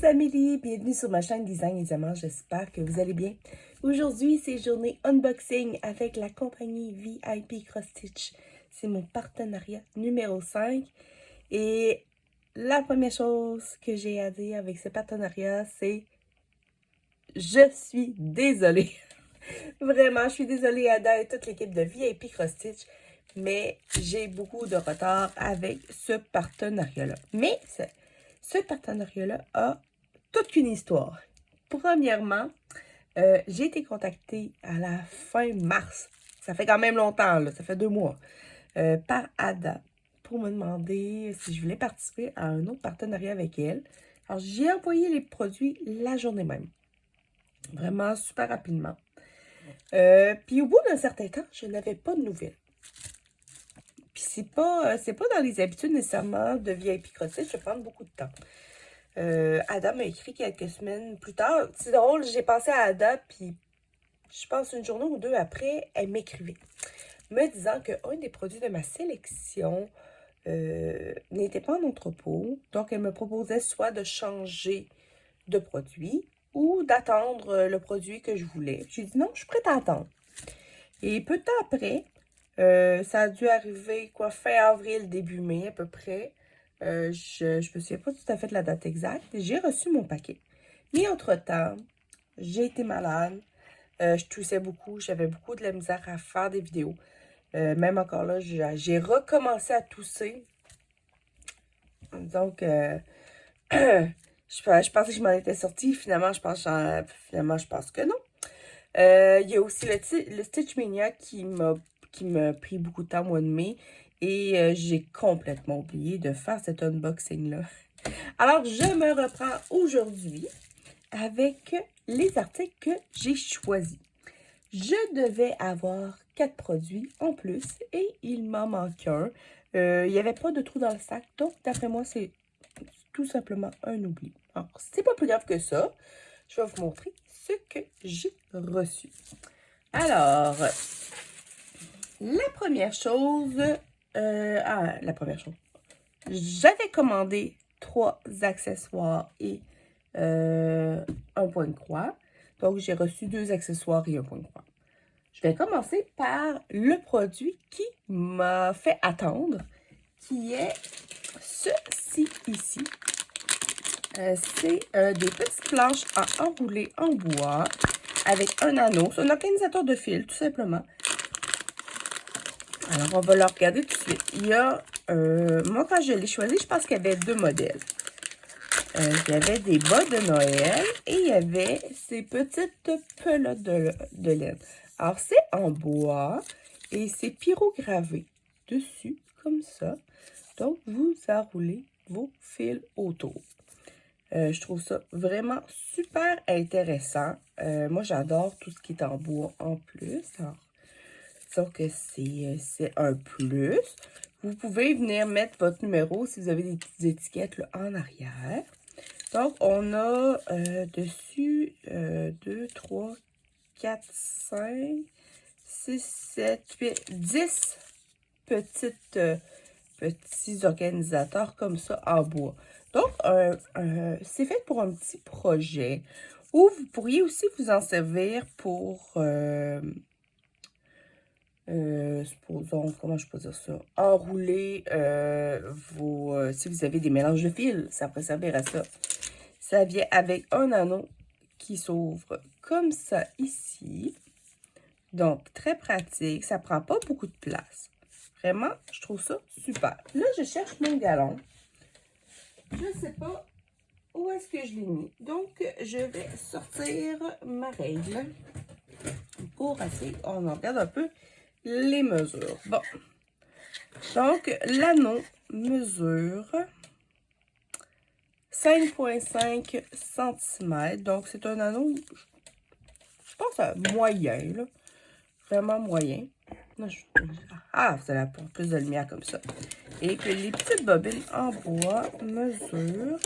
Amélie, bienvenue sur ma chaîne Design et Diamants, j'espère que vous allez bien. Aujourd'hui, c'est journée unboxing avec la compagnie VIP Cross Stitch. C'est mon partenariat numéro 5. Et la première chose que j'ai à dire avec ce partenariat, c'est je suis désolée. Vraiment, je suis désolée Ada et toute l'équipe de VIP Cross Stitch, mais j'ai beaucoup de retard avec ce partenariat-là. Mais ce partenariat-là a toute une histoire. Premièrement, j'ai été contactée à la fin mars. Ça fait quand même longtemps, là, ça fait 2 mois. Par Ada pour me demander si je voulais participer à un autre partenariat avec elle. Alors, j'ai envoyé les produits la journée même. Vraiment super rapidement. Puis au bout d'un certain temps, je n'avais pas de nouvelles. Puis c'est pas dans les habitudes nécessairement de VIP CrossFit, je vais prendre beaucoup de temps. Ada m'a écrit quelques semaines plus tard. C'est drôle, j'ai pensé à Ada, puis je pense une journée ou deux après, elle m'écrivait, me disant qu'un des produits de ma sélection n'était pas en entrepôt. Donc, elle me proposait soit de changer de produit ou d'attendre le produit que je voulais. J'ai dit non, je suis prête à attendre. Et peu de temps après, ça a dû arriver quoi, fin avril, début mai à peu près. Je me souviens pas tout à fait de la date exacte. J'ai reçu mon paquet. Mais entre-temps, j'ai été malade. Je toussais beaucoup. J'avais beaucoup de la misère à faire des vidéos. Même encore là, j'ai recommencé à tousser. Donc, je pensais que je m'en étais sortie. Finalement, je pense que non. Il y a aussi le Stitch Mania qui m'a pris beaucoup de temps au mois de mai. Et j'ai complètement oublié de faire cet unboxing-là. Alors, je me reprends aujourd'hui avec les articles que j'ai choisis. Je devais avoir 4 produits en plus et il m'en manque un. Il n'y avait pas de trou dans le sac, donc d'après moi, c'est tout simplement un oubli. Alors, c'est pas plus grave que ça. Je vais vous montrer ce que j'ai reçu. Alors, la première chose, j'avais commandé 3 accessoires et un point de croix. Donc, j'ai reçu 2 accessoires et un point de croix. Je vais commencer par le produit qui m'a fait attendre, qui est ceci ici. C'est des petites planches à enrouler en bois avec un anneau. C'est un organisateur de fil, tout simplement. Alors, on va le regarder tout de suite. Il y a, moi, quand je l'ai choisi, je pense qu'il y avait 2 modèles. Il y avait des bas de Noël et il y avait ces petites pelotes de laine. Alors, c'est en bois et c'est pyrogravé dessus, comme ça. Donc, vous enroulez vos fils autour. Je trouve ça vraiment super intéressant. Moi, j'adore tout ce qui est en bois en plus. Alors, disons que c'est un plus. Vous pouvez venir mettre votre numéro si vous avez des petites étiquettes là, en arrière. Donc, on a dessus 2, 3, 4, 5, 6, 7, 8, 10 petits organisateurs comme ça en bois. Donc, c'est fait pour un petit projet ou vous pourriez aussi vous en servir pour, supposons, comment je peux dire ça, enrouler si vous avez des mélanges de fils, ça peut servir à ça. Ça vient avec un anneau qui s'ouvre comme ça ici. Donc, très pratique. Ça prend pas beaucoup de place. Vraiment, je trouve ça super. Là, je cherche mon galon. Je ne sais pas où est-ce que je l'ai mis. Donc, je vais sortir ma règle pour essayer. On en regarde un peu les mesures. Bon. Donc, l'anneau mesure 5,5 cm. Donc, c'est un anneau, je pense, moyen, là. Vraiment moyen. Là, vous allez avoir plus de lumière comme ça. Et que les petites bobines en bois mesurent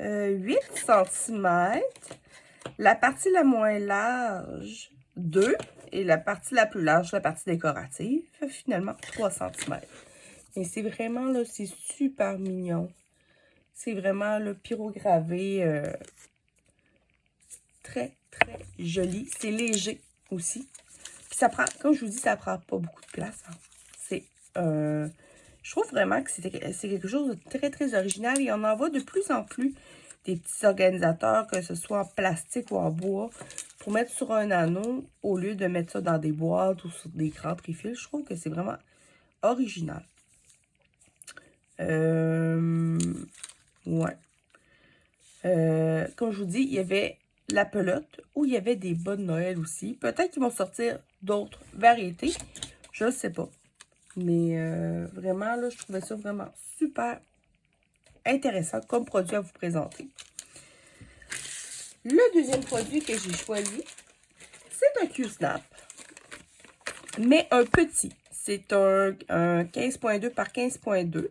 8 cm. La partie la moins large, 2. Et la partie la plus large, la partie décorative, finalement 3 cm. Et c'est vraiment, là, c'est super mignon. C'est vraiment le pyrogravé. Très, très joli. C'est léger aussi. Puis ça prend, comme je vous dis, ça prend pas beaucoup de place. Hein. C'est je trouve vraiment que c'est quelque chose de très, très original. Et on en voit de plus en plus des petits organisateurs, que ce soit en plastique ou en bois, pour mettre sur un anneau, au lieu de mettre ça dans des boîtes ou sur des grands trifils. Je trouve que c'est vraiment original. Ouais. Comme je vous dis, il y avait la pelote où il y avait des bas de Noël aussi. Peut-être qu'ils vont sortir d'autres variétés. Je ne sais pas. Mais vraiment, là, je trouvais ça vraiment super intéressant comme produit à vous présenter. Le deuxième produit que j'ai choisi, c'est un Q-Snap. Mais un petit. C'est un 15.2 par 15.2.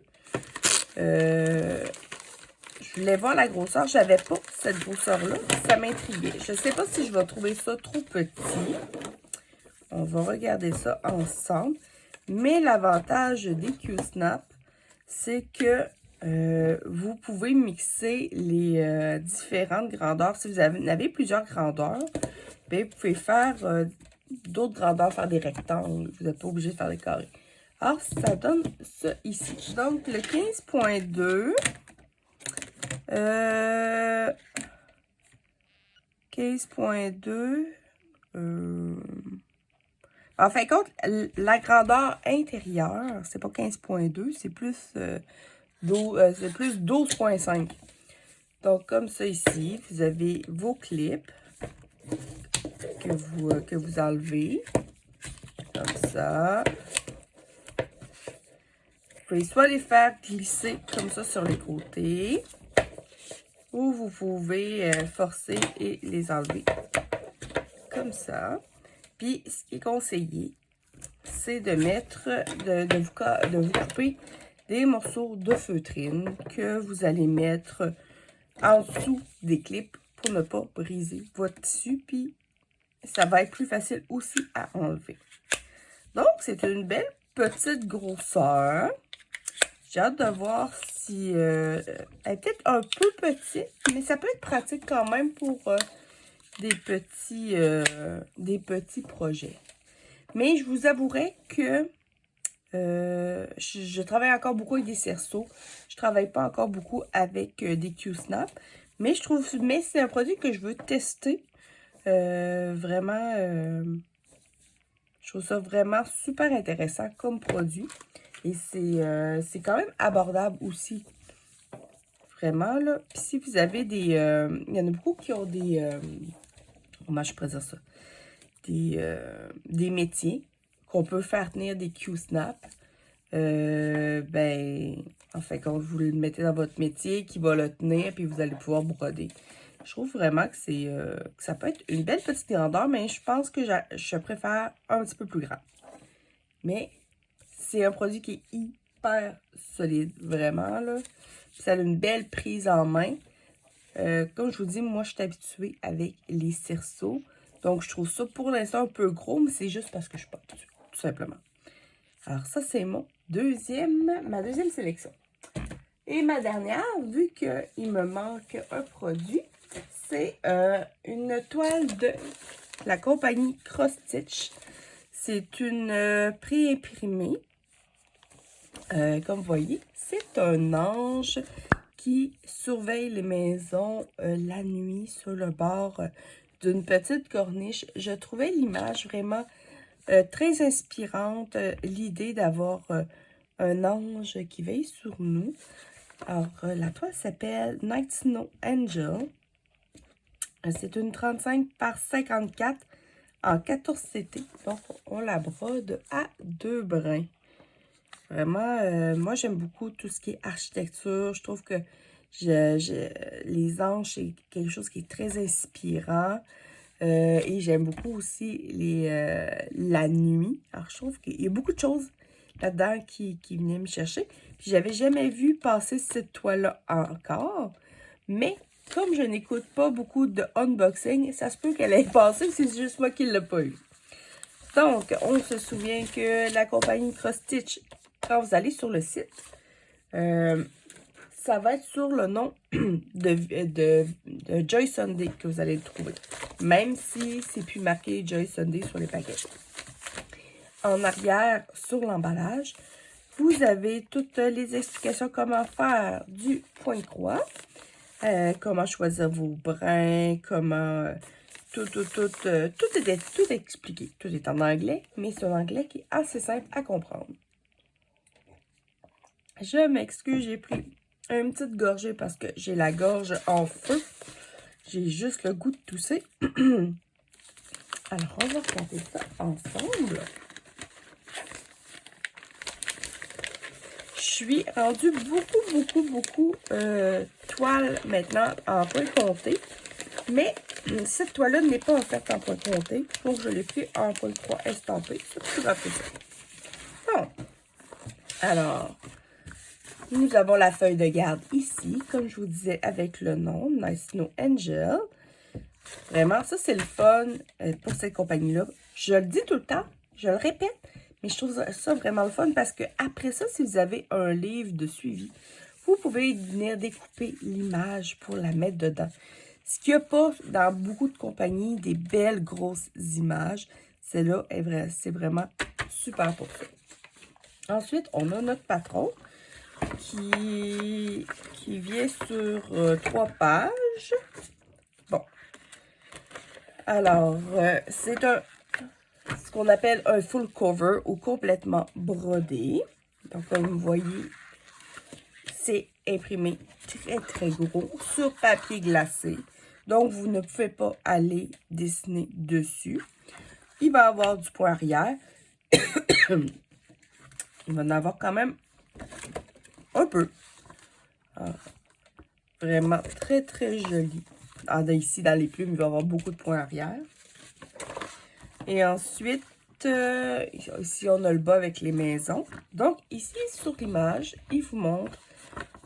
Je voulais voir la grosseur. Je n'avais pas cette grosseur-là. Ça m'intriguait. Je ne sais pas si je vais trouver ça trop petit. On va regarder ça ensemble. Mais l'avantage des Q-Snap, c'est que vous pouvez mixer les différentes grandeurs. Si vous avez plusieurs grandeurs, bien, vous pouvez faire d'autres grandeurs, faire des rectangles. Vous n'êtes pas obligé de faire des carrés. Alors, ça donne ça ici. Donc, le 15.2... 15.2. En fin de compte, la grandeur intérieure, c'est pas 15.2, c'est plus 12.5. Donc, comme ça ici, vous avez vos clips que vous enlevez. Comme ça. Vous pouvez soit les faire glisser comme ça sur les côtés, ou vous pouvez forcer et les enlever comme ça. Puis, ce qui est conseillé, c'est de mettre, de vous couper des morceaux de feutrine que vous allez mettre en dessous des clips pour ne pas briser votre tissu. Puis, ça va être plus facile aussi à enlever. Donc, c'est une belle petite grosseur. J'ai hâte de voir si elle est peut-être un peu petite, mais ça peut être pratique quand même pour des petits projets. Mais je vous avouerai que je travaille encore beaucoup avec des cerceaux. Je travaille pas encore beaucoup avec des Q-Snap. Mais c'est un produit que je veux tester. Vraiment, je trouve ça vraiment super intéressant comme produit. Et c'est quand même abordable aussi. Vraiment, là. Puis si vous avez des... il y en a beaucoup qui ont des... comment je pourrais dire ça? Des métiers qu'on peut faire tenir des Q-Snap. Ben, en fait, quand vous le mettez dans votre métier, qui va le tenir, puis vous allez pouvoir broder. Je trouve vraiment que que ça peut être une belle petite grandeur, mais je pense que je préfère un petit peu plus grand. Mais c'est un produit qui est hyper solide, vraiment, là. Puis ça a une belle prise en main. Comme je vous dis, moi, je suis habituée avec les cerceaux. Donc, je trouve ça pour l'instant un peu gros, mais c'est juste parce que je suis pas habituée, tout simplement. Alors, ça, c'est ma deuxième sélection. Et ma dernière, vu qu'il me manque un produit, c'est une toile de la compagnie Cross Stitch. C'est une pré-imprimée. Comme vous voyez, c'est un ange qui surveille les maisons la nuit sur le bord d'une petite corniche. Je trouvais l'image vraiment très inspirante. L'idée d'avoir un ange qui veille sur nous. Alors, la toile s'appelle Night Snow Angel. C'est une 35 par 54 en 14 CT. Donc, on la brode à 2 brins. Vraiment, moi, j'aime beaucoup tout ce qui est architecture. Je trouve que les anges, c'est quelque chose qui est très inspirant. Et j'aime beaucoup aussi la nuit. Alors, je trouve qu'il y a beaucoup de choses là-dedans qui venaient me chercher. Puis, j'avais jamais vu passer cette toile-là encore. Mais, comme je n'écoute pas beaucoup de unboxing, ça se peut qu'elle ait passé, c'est juste moi qui ne l'ai pas eu. Donc, on se souvient que la compagnie Cross Stitch, quand vous allez sur le site, ça va être sur le nom de Joy Sunday que vous allez le trouver. Même si c'est plus marqué Joy Sunday sur les paquets. En arrière, sur l'emballage, vous avez toutes les explications comment faire du point de croix. Comment choisir vos brins, comment... Tout est expliqué. Tout est en anglais, mais c'est un anglais qui est assez simple à comprendre. Je m'excuse, j'ai pris une petite gorgée parce que j'ai la gorge en feu. J'ai juste le goût de tousser. Alors, on va regarder ça ensemble. Je suis rendue beaucoup toile maintenant en point compté. Mais cette toile-là n'est pas offerte en point compté. Donc, je l'ai fait en point 3 estampé. C'est tout à fait ça. Bon. Alors, nous avons la feuille de garde ici, comme je vous disais, avec le nom Nice Snow Angel. Vraiment, ça, c'est le fun pour cette compagnie-là. Je le dis tout le temps, je le répète, mais je trouve ça vraiment le fun parce que après ça, si vous avez un livre de suivi, vous pouvez venir découper l'image pour la mettre dedans. Ce qu'il n'y a pas dans beaucoup de compagnies, des belles grosses images, celle-là, c'est vraiment super pour ça. Ensuite, on a notre patron qui vient sur 3 pages. Bon. Alors, c'est ce qu'on appelle un full cover ou complètement brodé. Donc, comme vous voyez, c'est imprimé très gros sur papier glacé. Donc, vous ne pouvez pas aller dessiner dessus. Il va avoir du point arrière. Il va en avoir quand même un peu. Alors, vraiment très joli. Ici, dans les plumes, il va y avoir beaucoup de points arrière. Et ensuite, ici, on a le bas avec les maisons. Donc, ici, sur l'image, il vous montre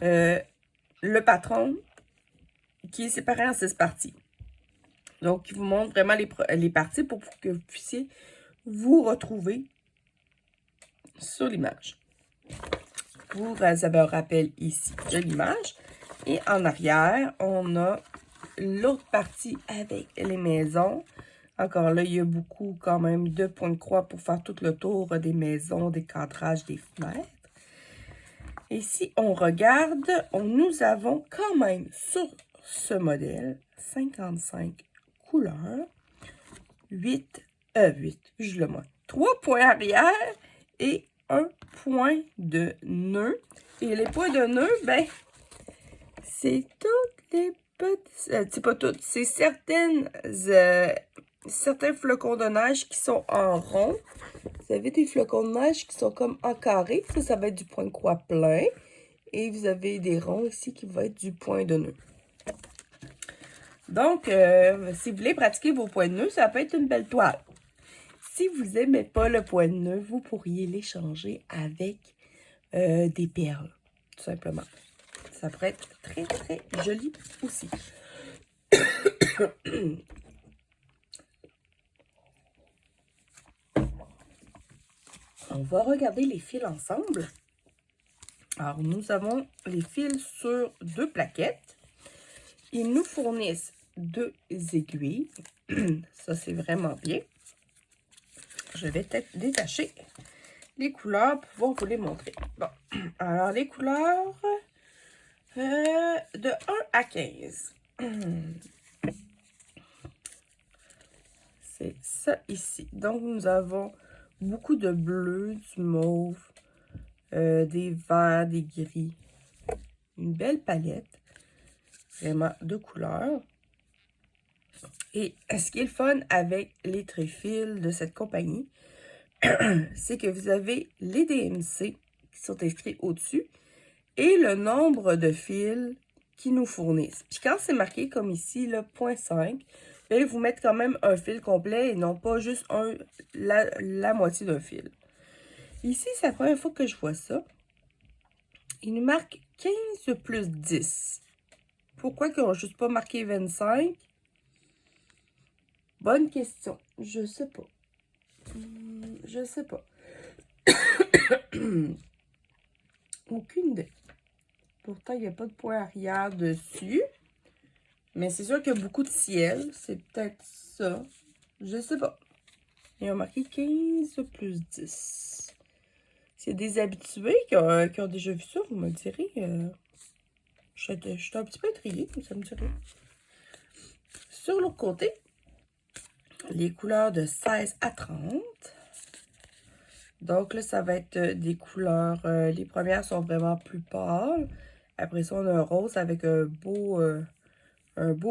le patron qui est séparé en 6 parties. Donc, il vous montre vraiment les parties pour que vous puissiez vous retrouver sur l'image. Vous avez un rappel ici de l'image. Et en arrière, on a l'autre partie avec les maisons. Encore là, il y a beaucoup quand même de points de croix pour faire tout le tour des maisons, des cadrages, des fenêtres. Et si on regarde, nous avons quand même sur ce modèle 55 couleurs, 3 points arrière et un point de nœud. Et les points de nœud, ben, c'est toutes les petites... c'est pas toutes, c'est certains flocons de neige qui sont en rond. Vous avez des flocons de neige qui sont comme en carré. Ça va être du point de croix plein. Et vous avez des ronds ici qui vont être du point de nœud. Donc, si vous voulez pratiquer vos points de nœud, ça peut être une belle toile. Si vous n'aimez pas le point de nœud, vous pourriez l'échanger avec des perles, tout simplement. Ça pourrait être très joli aussi. On va regarder les fils ensemble. Alors, nous avons les fils sur 2 plaquettes. Ils nous fournissent 2 aiguilles. Ça, c'est vraiment bien. Je vais peut-être détacher les couleurs pour pouvoir vous les montrer. Bon, alors les couleurs de 1 à 15. C'est ça ici. Donc, nous avons beaucoup de bleu, du mauve, des verts, des gris. Une belle palette, vraiment de couleurs. Et ce qui est le fun avec les tréfils de cette compagnie, c'est que vous avez les DMC qui sont inscrits au-dessus et le nombre de fils qu'ils nous fournissent. Puis quand c'est marqué comme ici, le 0.5, ils vous mettent quand même un fil complet et non pas juste la moitié d'un fil. Ici, c'est la première fois que je vois ça. Il nous marque 15 plus 10. Pourquoi ils n'ont juste pas marqué 25? Bonne question. Je sais pas. Je sais pas. Aucune idée. Pourtant, il n'y a pas de point arrière dessus. Mais c'est sûr qu'il y a beaucoup de ciel. C'est peut-être ça. Je sais pas. Il y a marqué 15 plus 10. S'il y a des habitués qui ont déjà vu ça, vous me direz. Je suis un petit peu intriguée, mais ça me dirait. Sur l'autre côté, les couleurs de 16 à 30. Donc là, ça va être des couleurs. Les premières sont vraiment plus pâles. Après ça, on a un rose avec un beau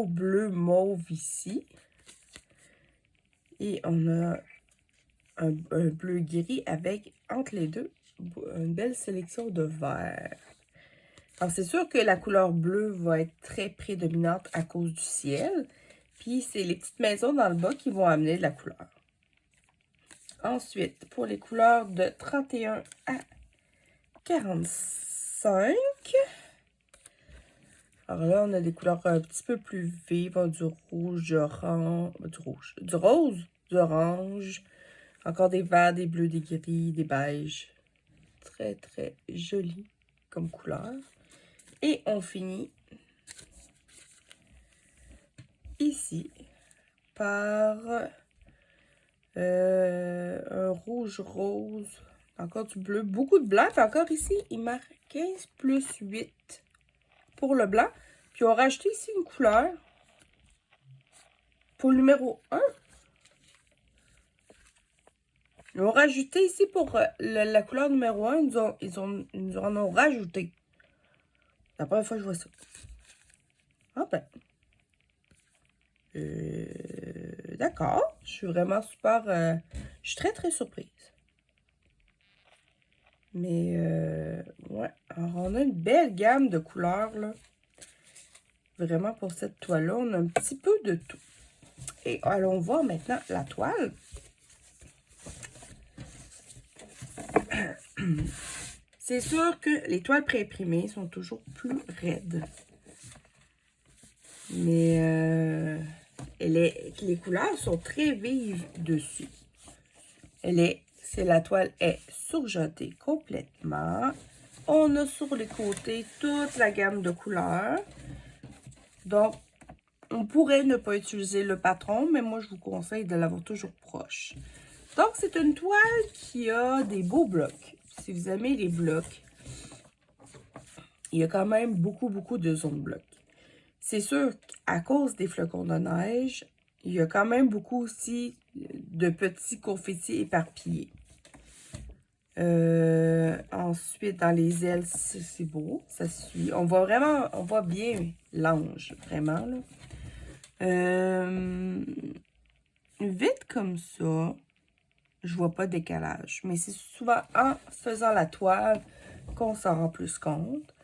bleu mauve ici. Et on a un bleu gris avec, entre les deux, une belle sélection de vert. Alors, c'est sûr que la couleur bleue va être très prédominante à cause du ciel. Puis, c'est les petites maisons dans le bas qui vont amener de la couleur. Ensuite, pour les couleurs de 31 à 45. Alors là, on a des couleurs un petit peu plus vives, du rouge, du orange, du rose, du orange, encore des verts, des bleus, des gris, des beiges. Très, très joli comme couleur. Et on finit ici par un rouge rose, encore du bleu, beaucoup de blanc. Puis encore ici, il marque 15 plus 8 pour le blanc. Puis on a rajouté ici une couleur pour le numéro 1. Ils ont rajouté ici pour la couleur numéro 1, ils en ont rajouté. C'est la première fois que je vois ça. Ah ben. D'accord. Je suis vraiment super... je suis très, très surprise. Mais, ouais. Alors, on a une belle gamme de couleurs, là. Vraiment, pour cette toile-là, on a un petit peu de tout. Et allons voir maintenant la toile. C'est sûr que les toiles pré-imprimées sont toujours plus raides. Mais les couleurs sont très vives dessus. La toile est surjantée complètement. On a sur les côtés toute la gamme de couleurs. Donc, on pourrait ne pas utiliser le patron, mais moi, je vous conseille de l'avoir toujours proche. Donc, c'est une toile qui a des beaux blocs. Si vous aimez les blocs, il y a quand même beaucoup, beaucoup de zones blocs. C'est sûr qu'à cause des flocons de neige, il y a quand même beaucoup aussi de petits confettis éparpillés. Ensuite, dans les ailes, c'est beau, ça suit. On voit bien l'ange, vraiment, là. Vite comme ça, je vois pas de décalage. Mais c'est souvent en faisant la toile qu'on s'en rend plus compte.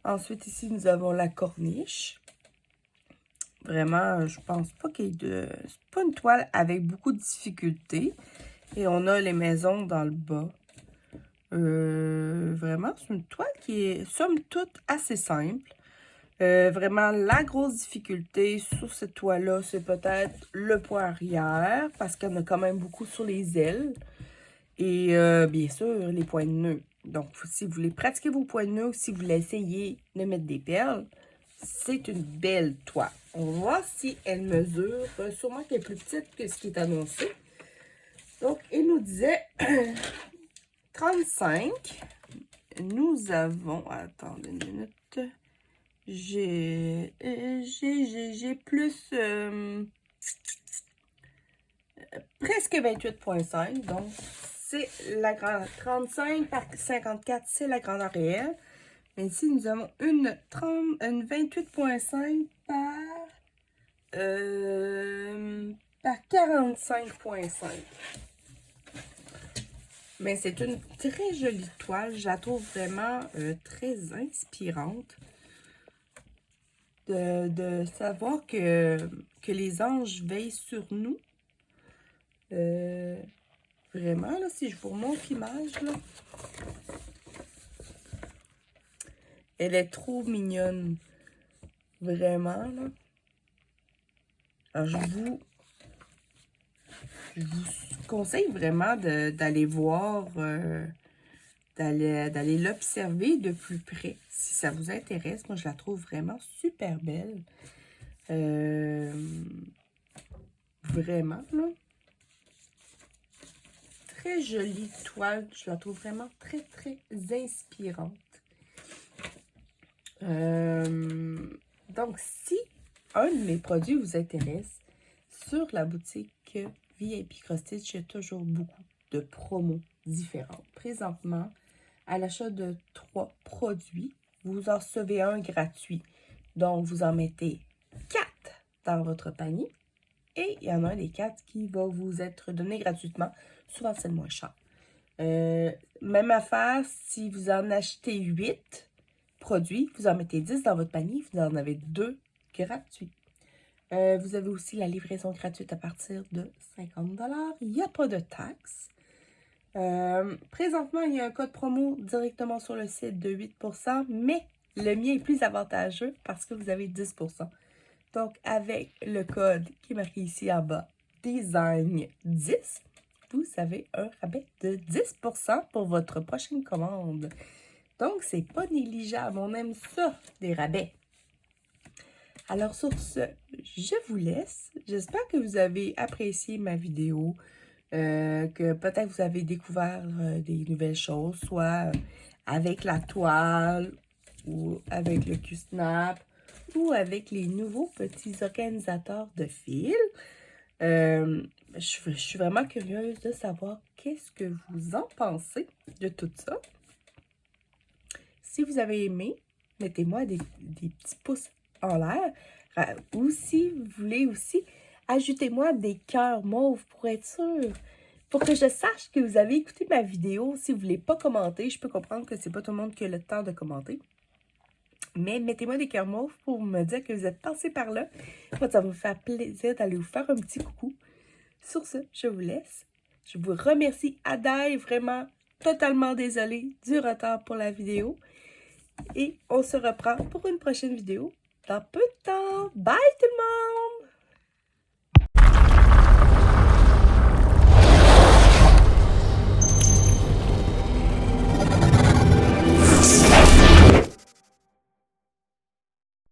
Ensuite, ici, nous avons la corniche. Vraiment, je pense pas qu'il y ait de... C'est pas une toile avec beaucoup de difficultés. Et on a les maisons dans le bas. Vraiment, c'est une toile qui est, somme toute, assez simple. Vraiment, la grosse difficulté sur cette toile-là, c'est peut-être le point arrière, parce qu'il y en a quand même beaucoup sur les ailes. Et bien sûr, les points de nœud. Donc, si vous voulez pratiquer vos points de nœud, si vous voulez essayer de mettre des perles, c'est une belle toile. On va voir si elle mesure, sûrement qu'elle est plus petite que ce qui est annoncé. Donc, il nous disait 35. Nous avons, attendez une minute, j'ai plus presque 28,5. Donc, c'est la grandeur 35 par 54, c'est la grandeur réelle. Mais ici, nous avons une 28,5 par 45,5. Mais c'est une très jolie toile. Je la trouve vraiment très inspirante. De savoir que les anges veillent sur nous. Vraiment, là, si je vous remontre l'image, là. Elle est trop mignonne. Vraiment, là. Alors, je vous conseille vraiment d'aller voir d'aller l'observer de plus près si ça vous intéresse. Moi, je la trouve vraiment super belle. Vraiment, là. Très jolie toile. Je la trouve vraiment très, très inspirante. Donc, si un de mes produits vous intéresse, sur la boutique VIP Cross Stitch, il y a toujours beaucoup de promos différentes. Présentement, à l'achat de 3 produits, vous en recevez un gratuit. Donc, vous en mettez 4 dans votre panier et il y en a un des 4 qui va vous être donné gratuitement. Souvent, c'est le moins cher. Même affaire, si vous en achetez 8 produits, vous en mettez 10 dans votre panier, vous en avez 2 gratuits. Vous avez aussi la livraison gratuite à partir de 50 $. Il n'y a pas de taxe. Présentement, il y a un code promo directement sur le site de 8%, mais le mien est plus avantageux parce que vous avez 10%. Donc, avec le code qui est marqué ici en bas, Design10, vous avez un rabais de 10% pour votre prochaine commande. Donc, c'est pas négligeable. On aime ça, des rabais. Alors, sur ce, je vous laisse. J'espère que vous avez apprécié ma vidéo, que peut-être vous avez découvert des nouvelles choses, soit avec la toile, ou avec le Q-Snap, ou avec les nouveaux petits organisateurs de fils. Je suis vraiment curieuse de savoir qu'est-ce que vous en pensez de tout ça. Si vous avez aimé, mettez-moi des petits pouces en l'air. Ou si vous voulez aussi, ajoutez-moi des cœurs mauves pour être sûr. Pour que je sache que vous avez écouté ma vidéo. Si vous ne voulez pas commenter, je peux comprendre que c'est pas tout le monde qui a le temps de commenter. Mais mettez-moi des cœurs mauves pour me dire que vous êtes passé par là. Moi, ça va me faire plaisir d'aller vous faire un petit coucou. Sur ce, je vous laisse. Je vous remercie, Adaï, vraiment totalement désolée du retard pour la vidéo. Et on se reprend pour une prochaine vidéo dans peu de temps. Bye tout le monde!